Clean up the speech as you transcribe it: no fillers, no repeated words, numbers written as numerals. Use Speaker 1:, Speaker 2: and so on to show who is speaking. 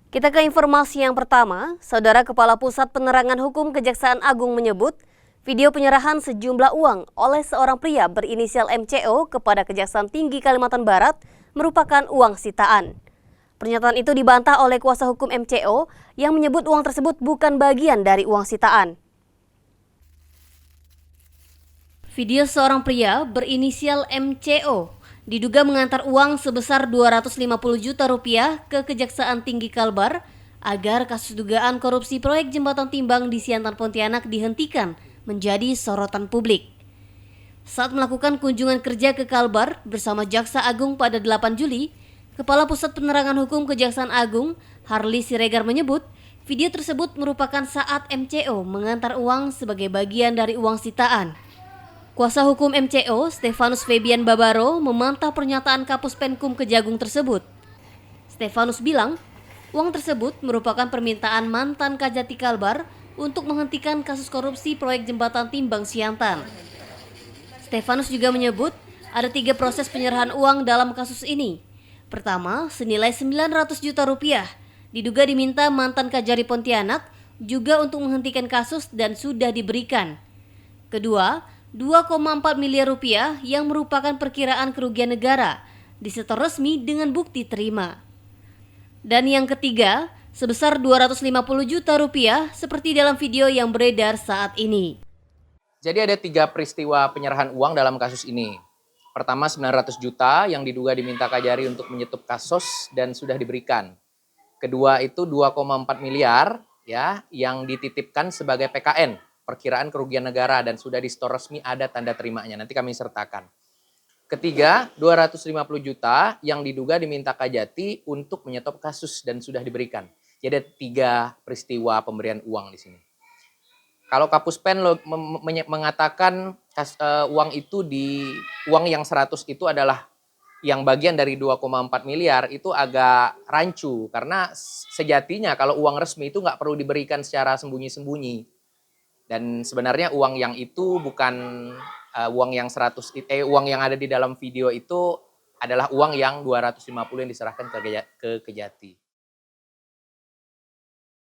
Speaker 1: Kita ke informasi yang pertama. Saudara Kepala Pusat Penerangan Hukum Kejaksaan Agung menyebut, video penyerahan sejumlah uang oleh seorang pria berinisial MCO kepada Kejaksaan Tinggi Kalimantan Barat merupakan uang sitaan. Pernyataan itu dibantah oleh kuasa hukum MCO yang menyebut uang tersebut bukan bagian dari uang sitaan. Video seorang pria berinisial MCO diduga mengantar uang sebesar 250 juta rupiah ke Kejaksaan Tinggi Kalbar agar kasus dugaan korupsi proyek jembatan timbang di Siantar Pontianak dihentikan menjadi sorotan publik. Saat melakukan kunjungan kerja ke Kalbar bersama Jaksa Agung pada 8 Juli, Kepala Pusat Penerangan Hukum Kejaksaan Agung, Harli Siregar menyebut, video tersebut merupakan saat MCO mengantar uang sebagai bagian dari uang sitaan. Kuasa hukum MCO, Stefanus Febian Babaro, membantah pernyataan Kapus Penkum Kejagung tersebut. Stefanus bilang, uang tersebut merupakan permintaan mantan Kajati Kalbar untuk menghentikan kasus korupsi proyek jembatan timbang Siantar. Stefanus juga menyebut ada 3 proses penyerahan uang dalam kasus ini. Pertama, senilai 900 juta rupiah, diduga diminta mantan Kajari Pontianak juga untuk menghentikan kasus dan sudah diberikan. Kedua, 2,4 miliar rupiah yang merupakan perkiraan kerugian negara disetor resmi dengan bukti terima. Dan yang ketiga, sebesar 250 juta rupiah seperti dalam video yang beredar saat ini.
Speaker 2: Jadi ada 3 peristiwa penyerahan uang dalam kasus ini. Pertama 900 juta yang diduga diminta Kajari untuk menyetup kasus dan sudah diberikan. Kedua itu 2,4 miliar ya yang dititipkan sebagai PKN. Perkiraan kerugian negara dan sudah di-store resmi ada tanda terimanya. Nanti kami sertakan. Ketiga, 250 juta yang diduga diminta Kajati untuk menyetop kasus dan sudah diberikan. Jadi ada 3 peristiwa pemberian uang di sini. Kalau Kapus Pen mengatakan uang yang 100 itu adalah yang bagian dari 2,4 miliar itu agak rancu karena sejatinya kalau uang resmi itu nggak perlu diberikan secara sembunyi-sembunyi. Dan sebenarnya uang yang itu bukan uang yang uang yang ada di dalam video itu adalah uang yang 250 yang diserahkan ke Kejati.